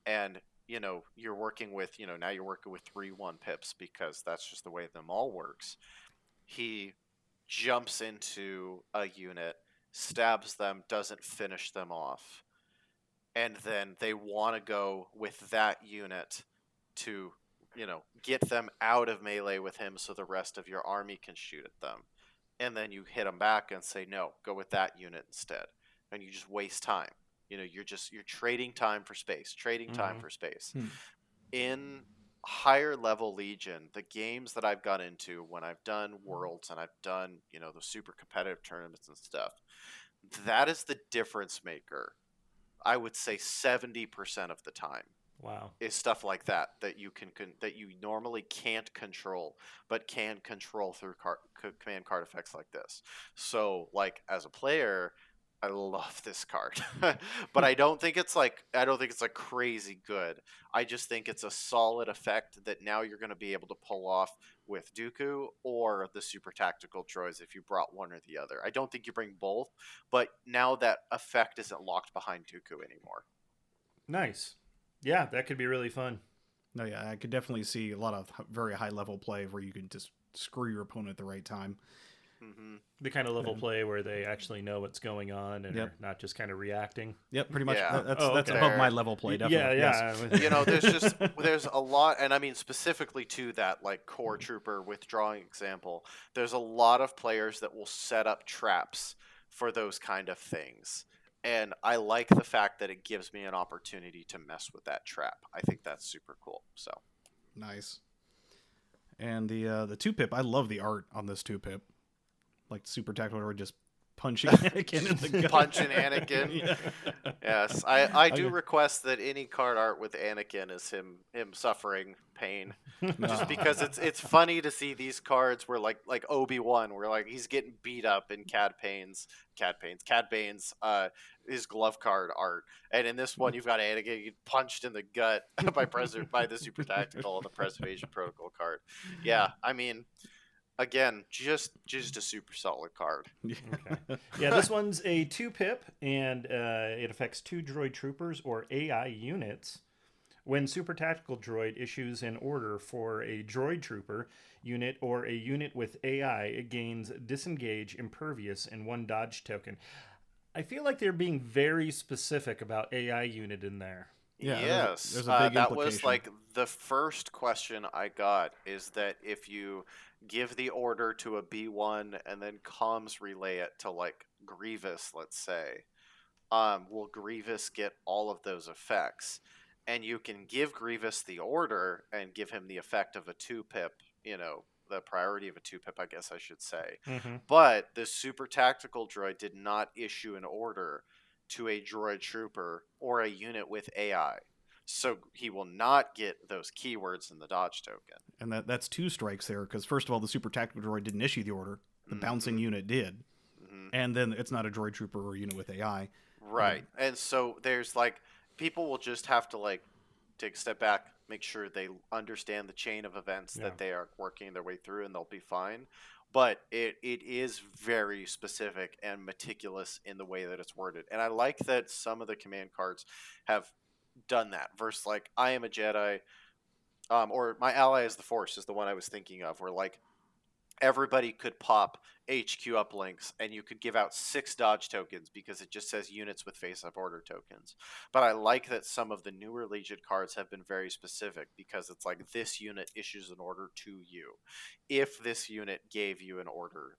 And, you're working with, now you're working with 3 1-pips because that's just the way the Maul works. He jumps into a unit, stabs them, doesn't finish them off. And then they want to go with that unit to, get them out of melee with him so the rest of your army can shoot at them. And then you hit them back and say, no, go with that unit instead. And you just waste time. You're trading time for space, In higher level Legion, the games that I've got into when I've done Worlds and I've done, the super competitive tournaments and stuff, that is the difference maker I would say 70% of the time Wow. is stuff like that that you that you normally can't control, but can control through command card effects like this. So, like as a player, I love this card, but I don't think it's like crazy good. I just think it's a solid effect that now you're going to be able to pull off with Dooku or the super tactical droids if you brought one or the other. I don't think you bring both, but now that effect isn't locked behind Dooku anymore. Nice. Yeah, that could be really fun. No, yeah, I could definitely see a lot of very high level play where you can just screw your opponent at the right time. Mm-hmm. The kind of level play where they actually know what's going on and are not just kind of reacting. Yep, pretty much. Yeah. That's above my level play, definitely. Yeah. Yes. There's a lot, and I mean specifically to that like core trooper withdrawing example. There's a lot of players that will set up traps for those kind of things, and I like the fact that it gives me an opportunity to mess with that trap. I think that's super cool. So Nice. And the 2-pip, I love the art on this 2-pip. Like super tactical, or just punching Anakin in the gut. Punching Anakin. Yeah. Yes, I do request that any card art with Anakin is him suffering pain, just because it's funny to see these cards where like Obi-Wan, where like he's getting beat up in Cad Bane's his glove card art, and in this one you've got Anakin getting punched in the gut by the super tactical and the preservation protocol card. Yeah, I mean, again, just a super solid card. Okay. Yeah, this one's a 2-pip, and it affects 2 droid troopers or AI units. When Super Tactical Droid issues an order for a droid trooper unit or a unit with AI, it gains disengage, impervious, and 1 dodge token. I feel like they're being very specific about AI unit in there. Yeah, Yes, there's a big that was implication. like the first question I got, is that if you give the order to a B1 and then comms relay it to like Grievous, let's say, will Grievous get all of those effects? And you can give Grievous the order and give him the effect of a 2-pip, the priority of a 2-pip, I guess I should say. Mm-hmm. But the super tactical droid did not issue an order to a droid trooper or a unit with AI. So he will not get those keywords in the dodge token. And that's 2 strikes there, because first of all, the super tactical droid didn't issue the order. The bouncing unit did. Mm-hmm. And then it's not a droid trooper or a unit with AI. Right. And so there's like, people will just have to like take a step back, make sure they understand the chain of events that they are working their way through, and they'll be fine. But it is very specific and meticulous in the way that it's worded. And I like that some of the command cards have done that. Versus like, I am a Jedi, or my ally is the Force is the one I was thinking of, where like everybody could pop HQ uplinks and you could give out 6 dodge tokens because it just says units with face-up order tokens. But I like that some of the newer Legion cards have been very specific, because it's like, this unit issues an order to you if this unit gave you an order,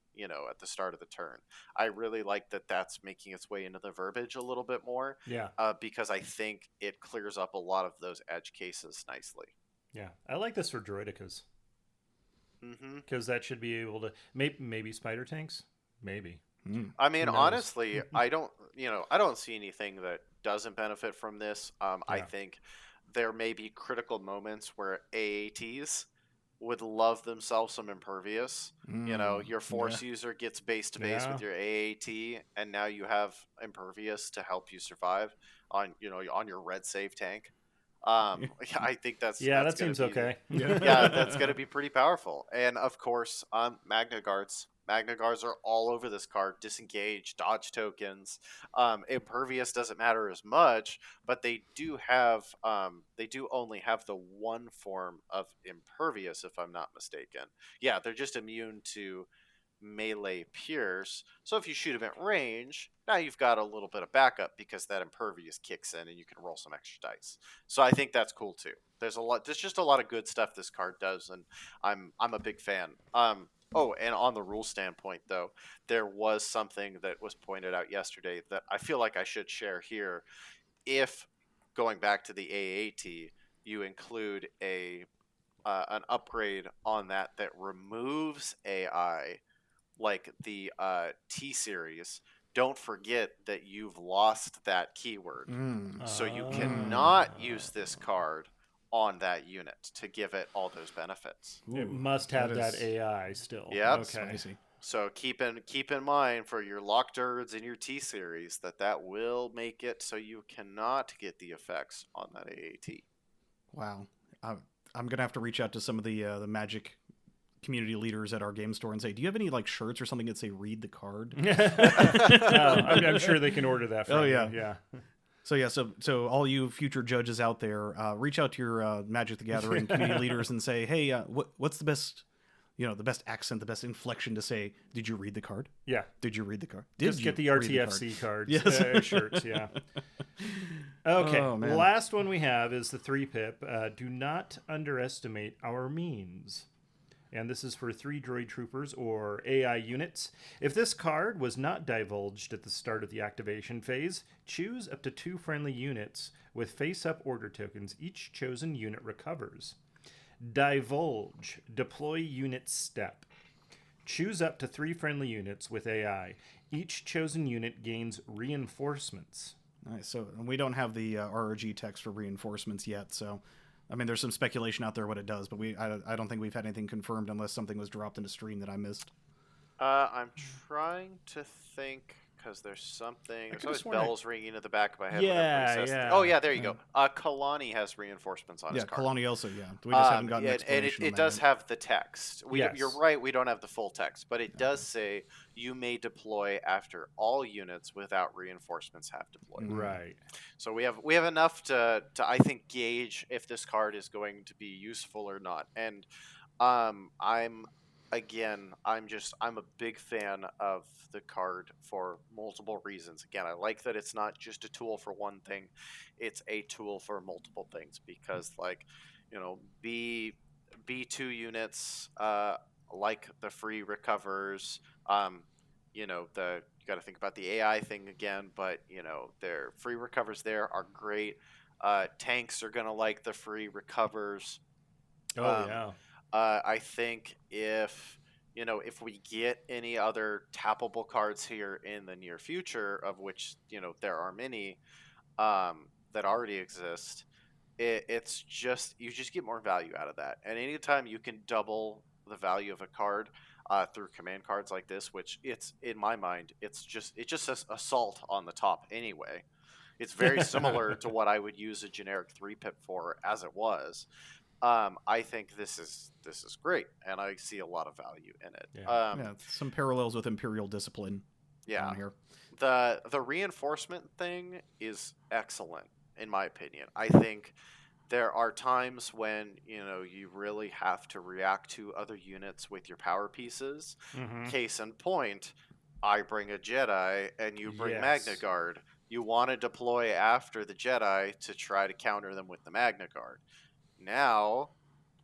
at the start of the turn. I really like that that's making its way into the verbiage a little bit more. Yeah. Because I think it clears up a lot of those edge cases nicely. Yeah. I like this for droidicas. Mm-hmm. Because that should be able to maybe spider tanks, maybe. I mean, honestly, I don't see anything that doesn't benefit from this. I think there may be critical moments where AATs would love themselves some impervious. Your Force user gets base to base with your AAT, and now you have impervious to help you survive on your red save tank. I think that's that seems okay. Yeah, that's going to be pretty powerful. And of course, Magnaguards are all over this card. Disengage, dodge tokens. Impervious doesn't matter as much, but they do only have the one form of impervious, if I'm not mistaken. Yeah, they're just immune to melee pierce. So if you shoot them at range, now you've got a little bit of backup, because that impervious kicks in and you can roll some extra dice. So I think that's cool too. There's just a lot of good stuff this card does, and I'm a big fan. Oh, and on the rule standpoint though, there was something that was pointed out yesterday that I feel like I should share here. If, going back to the AAT, you include an upgrade on that removes AI, like the T series, don't forget that you've lost that keyword. So you Oh. cannot use this card on that unit to give it all those benefits. It Ooh, must have that is AI still. Yep. Okay. spicy. So keep in mind for your Lockturds and your T series that will make it so you cannot get the effects on that AAT. Wow. I'm gonna have to reach out to some of the Magic community leaders at our game store and say, do you have any like shirts or something that say "read the card"? I'm sure they can order that. From yeah. you. Yeah. So all you future judges out there, reach out to your Magic the Gathering community leaders and say, hey, what's the best, the best accent, the best inflection to say, did you read the card? Yeah. Did you read the card? Just get the RTFC cards. Yes. Shirts, yeah. Okay, Oh, man. last one we have is the 3-pip. Do not underestimate our means. And this is for 3 droid troopers or AI units. If this card was not divulged at the start of the activation phase, choose up to 2 friendly units with face-up order tokens each chosen unit recovers. Divulge. Deploy unit step. Choose up to 3 friendly units with AI. Each chosen unit gains reinforcements. Nice. So we don't have the RRG text for reinforcements yet, so I mean, there's some speculation out there what it does, but I don't think we've had anything confirmed unless something was dropped into stream that I missed. I'm trying to think because there's something. There's always sworn I- bells ringing in the back of my head. Yeah, whenever he says yeah. Oh yeah, there you go. Kalani has reinforcements on Yeah, his card. Kalani also, yeah. We just haven't gotten an and explanation on it that does yet. have the text. Yes. You're right. We don't have the full text, but it does say you may deploy after all units without reinforcements have deployed. Right. So we have enough to I think gauge if this card is going to be useful or not. And I'm a big fan of the card for multiple reasons. Again, I like that it's not just a tool for one thing; it's a tool for multiple things. Because, B2 units, like the free recovers, you got to think about the AI thing again. But their free recovers there are great. Tanks are gonna like the free recovers. Oh, yeah. I think if we get any other tappable cards here in the near future, of which there are many that already exist, it's just you just get more value out of that. And anytime you can double the value of a card through command cards like this, which it's in my mind, it just says assault on the top anyway. It's very similar to what I would use a generic 3-pip for as it was. I think this is great, and I see a lot of value in it. Yeah. Some parallels with Imperial Discipline on here. The reinforcement thing is excellent in my opinion. I think there are times when you really have to react to other units with your power pieces. Mm-hmm. Case in point, I bring a Jedi and you bring Yes. Magnaguard. You want to deploy after the Jedi to try to counter them with the Magnaguard. Now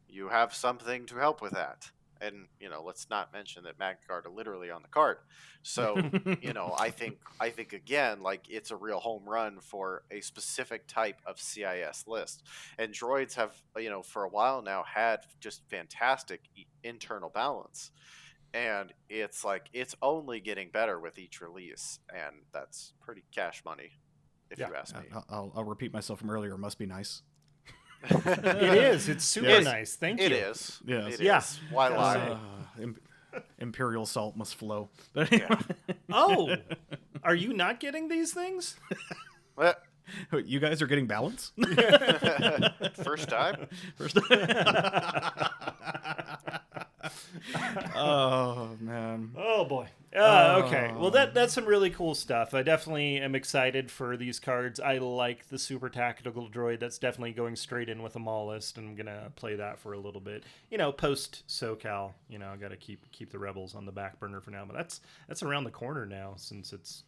you have something to help with that. And let's not mention that Magnaguard are literally on the card. So I think again, like, it's a real home run for a specific type of CIS list. And droids have for a while now had just fantastic internal balance, and it's only getting better with each release, and that's pretty cash money if you ask me. I'll repeat myself from earlier. Must be nice. It is. It's super nice. Thank you. It is. Yes. It Yeah. is. Why lie? Imperial Assault must flow. Yeah. Oh, are you not getting these things? Well, You guys are getting balance? first time. Oh, man. Oh boy. Okay. Well, that's some really cool stuff. I definitely am excited for these cards. I like the super tactical droid. That's definitely going straight in with the Maul list. I'm gonna play that for a little bit. Post SoCal. I got to keep the rebels on the back burner for now. But that's around the corner now, since it's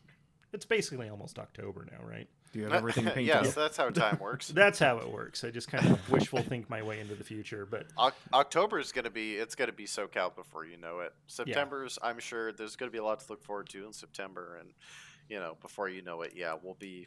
basically almost October now, right? Do you have everything painted Yes, up? that's how time works. That's how it works. I just kind of wishful think my way into the future, but October is gonna be SoCal before you know it. September's, I'm sure there's gonna be a lot to look forward to in September, and before you know it, we'll be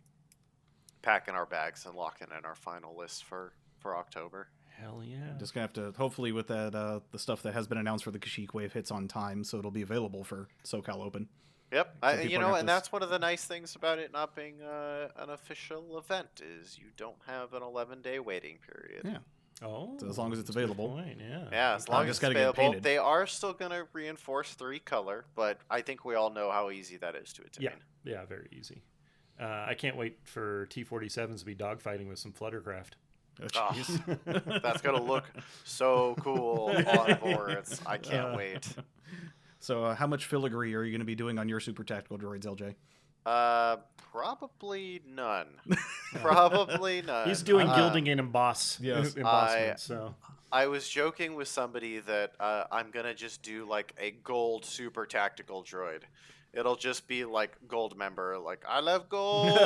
packing our bags and locking in our final list for October. hell yeah. Just gonna have to, hopefully with that the stuff that has been announced for the Kashyyyk wave hits on time, so it'll be available for SoCal Open. Yep, Some you people know, got and this- that's one of the nice things about it not being an official event is you don't have an 11-day waiting period. Yeah. Oh, So as long as it's that's a good available. point, yeah. Yeah, as Probably long as just it's gotta get available, painted. they are still going to reinforce 3-color, but I think we all know how easy that is to attain. Yeah, very easy. I can't wait for T-47s to be dogfighting with some Fluttercraft. Oh, Oh, jeez. that's going to look so cool on boards. I can't wait. So how much filigree are you going to be doing on your super tactical droids, LJ? Probably none. Probably none. He's doing Uh, gilding and yes. embossment, so... I was joking with somebody that I'm gonna just do like a gold super tactical droid. It'll just be like gold member, like I love gold.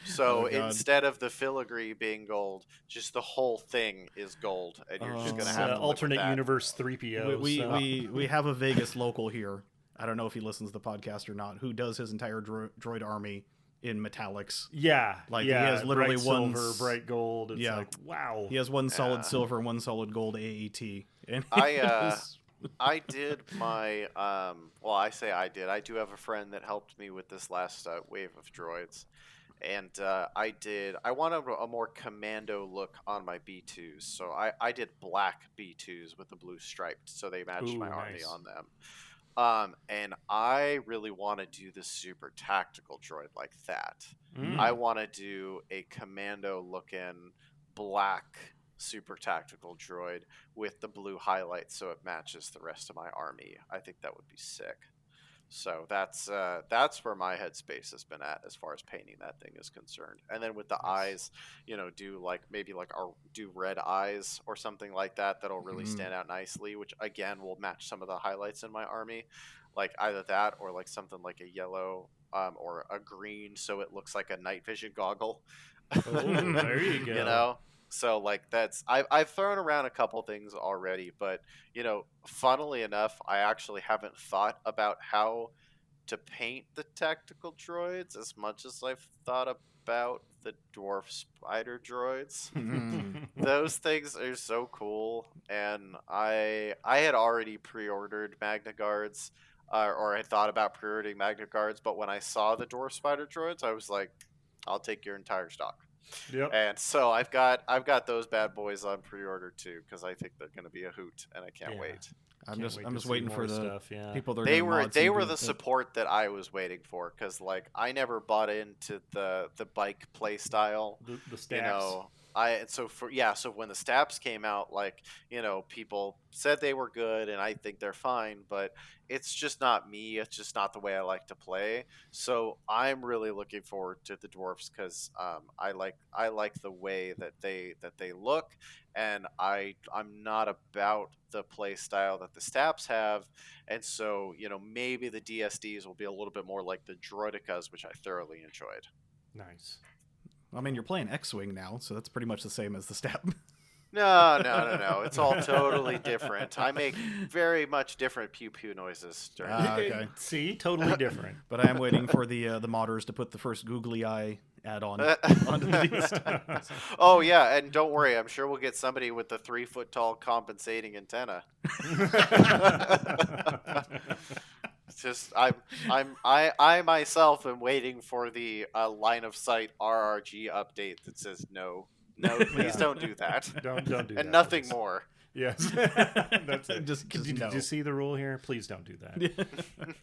So Oh, God. instead of the filigree being gold, just the whole thing is gold, and you're just gonna It's have to live with alternate that. universe 3PO. We have a Vegas local here. I don't know if he listens to the podcast or not, who does his entire droid army in metallics. Yeah, Like, yeah, he has literally bright one silver, bright gold. It's yeah. like, wow. He has one Yeah. solid silver and one solid gold AET. And I did my well, I say I did. I do have a friend that helped me with this last wave of droids, and I wanted a more commando look on my B2s, so I did black B2s with the blue striped, so they matched Ooh, my army nice. on them. And I really want to do the super tactical droid like that. Mm. I want to do a commando looking black super tactical droid with the blue highlights so it matches the rest of my army. I think that would be sick. So that's where my headspace has been at as far as painting that thing is concerned. And then with the eyes, you know, do red eyes or something like that that'll really stand out nicely, which again will match some of the highlights in my army, like either that or like something like a yellow or a green, so it looks like a night vision goggle. Oh, there you go. You know. So like I've thrown around a couple things already, but you know, funnily enough, I actually haven't thought about how to paint the tactical droids as much as I've thought about the dwarf spider droids. Those things are so cool, and I had already pre-ordered Magnaguards, or I had thought about pre-ordering Magnaguards, but when I saw the dwarf spider droids, I was like, I'll take your entire stock. Yep. And so I've got those bad boys on pre-order too, because I think they're going to be a hoot, and I can't Yeah. wait. I'm Can't just wait to see waiting more for the stuff, yeah. people that are They doing were mods they and were doing the stuff. support that I was waiting for, because like I never bought into the bike play style. The stabs. You know, so when the stabs came out, like, you know, people said they were good, and I think they're fine, but it's just not me. It's just not the way I like to play. So I'm really looking forward to the dwarfs, because I like the way that they look, and I'm not about the play style that the stabs have, and so, you know, maybe the DSDs will be a little bit more like the droidicas, which I thoroughly enjoyed. Nice. I mean, you're playing XWing now, so that's pretty much the same as the stab. No. It's all totally different. I make very much different pew pew noises during. Okay. See, totally different. But I am waiting for the modders to put the first googly eye add-on onto the DS. Oh yeah, and don't worry, I'm sure we'll get somebody with the 3-foot tall compensating antenna. It's just I myself am waiting for the line of sight RRG update that says no, please don't do that, Don't do that. and nothing please. more. Yes. That's it. Just Did no. you see the rule here? Please don't do that.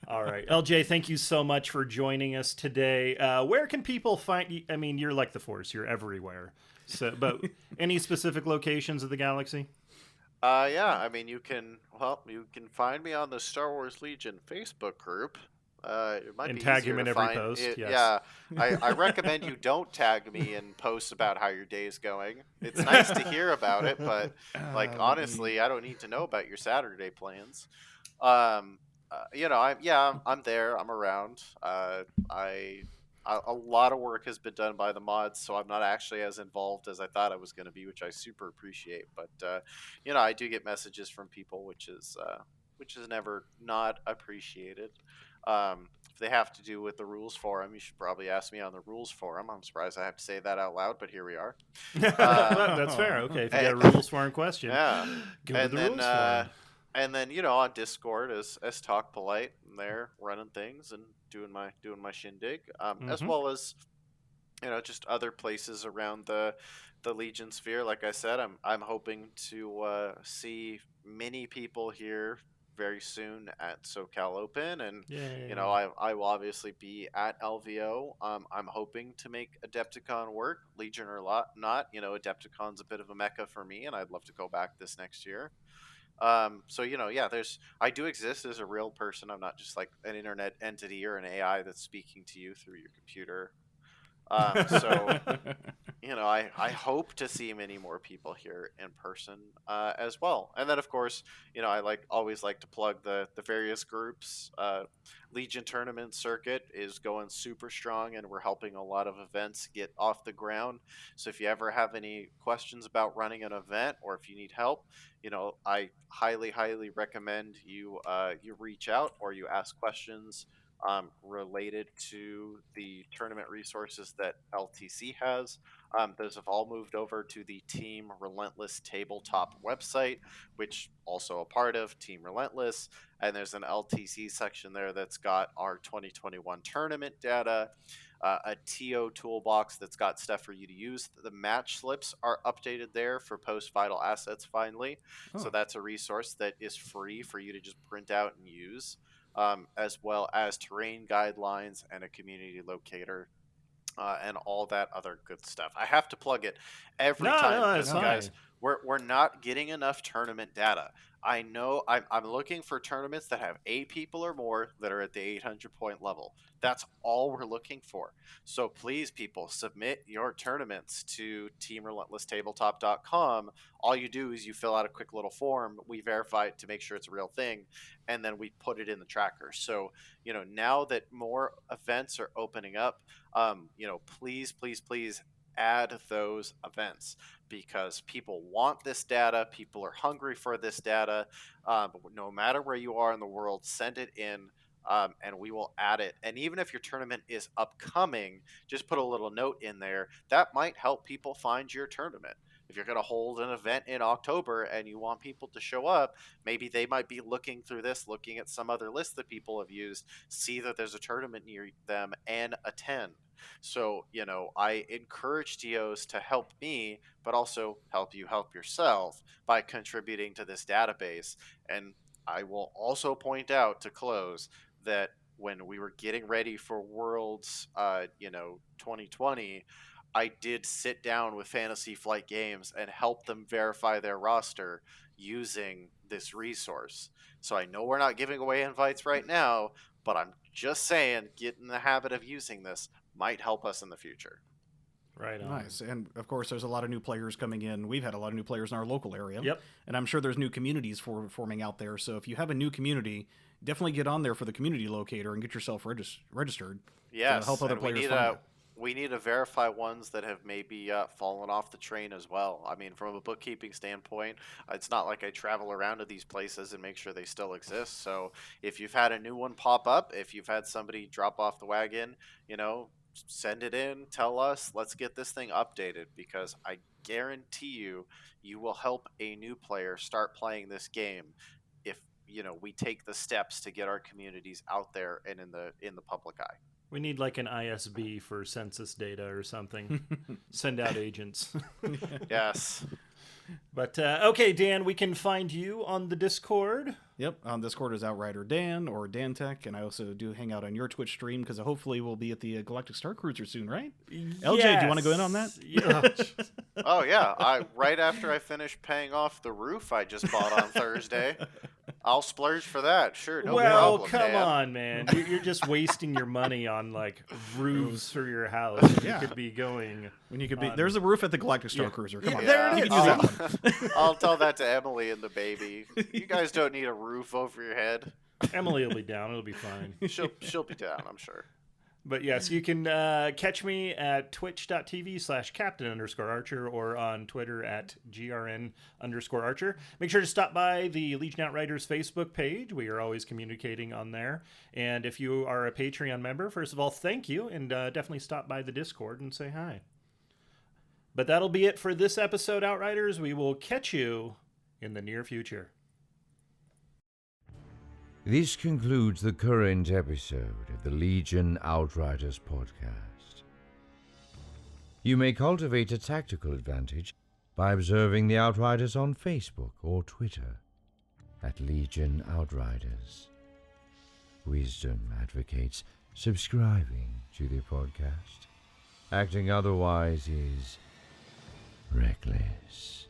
All right. LJ, thank you so much for joining us today. Where can people find you? I mean, you're like the Force. You're everywhere. So, but any specific locations of the galaxy? Yeah, I mean, you can find me on the Star Wars Legion Facebook group. It might And be tag easier him in to every find post, it- yes. Yeah, I recommend you don't tag me in posts about how your day's going. It's nice to hear about it, but like honestly, I don't need to know about your Saturday plans. You know, I'm there. I'm around. A lot of work has been done by the mods, so I'm not actually as involved as I thought I was going to be, which I super appreciate. But you know, I do get messages from people, which is never not appreciated. If they have to do with the rules forum, you should probably ask me on the rules forum. I'm surprised I have to say that out loud, but here we are. That's fair. Okay, if you got a rules forum question, Yeah. go to And the then rules forum. And then on Discord as Talk Polite, I'm there running things and doing my shindig, as Mm-hmm. well as just other places around the Legion sphere. Like I said, I'm hoping to see many people here very soon at SoCal Open, and Yay. I will obviously be at LVO. I'm hoping to make Adepticon work, Legion or not. Adepticon's a bit of a mecca for me, and I'd love to go back this next year. So yeah, I do exist as a real person. I'm not just like an internet entity or an AI that's speaking to you through your computer. So I hope to see many more people here in person as well. And then, of course, I always like to plug the various groups. Legion tournament circuit is going super strong, and we're helping a lot of events get off the ground. So if you ever have any questions about running an event, or if you need help, I highly recommend you reach out or you ask questions related to the tournament resources that LTC has. Those have all moved over to the Team Relentless tabletop website, which also a part of Team Relentless. And there's an LTC section there that's got our 2021 tournament data, a TO toolbox that's got stuff for you to use. The match slips are updated there for post vital assets finally. So that's a resource that is free for you to just print out and use. As well as terrain guidelines and a community locator, and all that other good stuff. I have to plug it every time No, because, it's fine. guys, we're not getting enough tournament data. I know I'm looking for tournaments that have 8 people or more that are at the 800 point level. That's all we're looking for. So please, people, submit your tournaments to teamrelentlesstabletop.com. All you do is you fill out a quick little form. We verify it to make sure it's a real thing, and then we put it in the tracker. So, now that more events are opening up, please add those events because people want this data. People are hungry for this data. But no matter where you are in the world, send it in. And we will add it. And even if your tournament is upcoming, just put a little note in there. That might help people find your tournament. If you're going to hold an event in October and you want people to show up, maybe they might be looking through this, looking at some other list that people have used, see that there's a tournament near them, and attend. So, I encourage TOs to help me, but also help you help yourself by contributing to this database. And I will also point out to close that when we were getting ready for Worlds, 2020, I did sit down with Fantasy Flight Games and help them verify their roster using this resource. So I know we're not giving away invites right now, but I'm just saying, get in the habit of using this might help us in the future. Right on. Nice. And of course, there's a lot of new players coming in. We've had a lot of new players in our local area. Yep. And I'm sure there's new communities forming out there. So if you have a new community, definitely get on there for the community locator and get yourself registered. Yes. To help other players find it. We need to verify ones that have maybe fallen off the train as well. I mean, from a bookkeeping standpoint, it's not like I travel around to these places and make sure they still exist. So if you've had a new one pop up, if you've had somebody drop off the wagon, send it in, tell us, let's get this thing updated, because I guarantee you will help a new player start playing this game if we take the steps to get our communities out there and in the public eye. We need like an ISB for census data or something. Send out agents. Yes. But okay, Dan, we can find you on the Discord. Yep, on Discord is Outrider Dan or Dan Tech, and I also do hang out on your Twitch stream because hopefully we'll be at the Galactic Star Cruiser soon, right? LJ, do you want to go in on that? Yeah. Oh yeah, right after I finish paying off the roof I just bought on Thursday, I'll splurge for that. Sure, no problem. Come Dan. on, man. You're just wasting your money on like roofs for your house. Yeah. You could be going. When you could be, there's a roof at the Galactic Star Cruiser. Come on, there it you is. can use that one. I'll tell that to Emily and the baby. You guys don't need a roof over your head. Emily will be down. It'll be fine. She'll be down, I'm sure. But yes, you can catch me at twitch.tv/captain_archer or on Twitter at grn_archer. Make sure to stop by the Legion Outriders Facebook page. We are always communicating on there. And if you are a Patreon member, first of all, thank you. And definitely stop by the Discord and say hi. But that'll be it for this episode, Outriders. We will catch you in the near future. This concludes the current episode of the Legion Outriders podcast. You may cultivate a tactical advantage by observing the Outriders on Facebook or Twitter at Legion Outriders. Wisdom advocates subscribing to the podcast. Acting otherwise is reckless.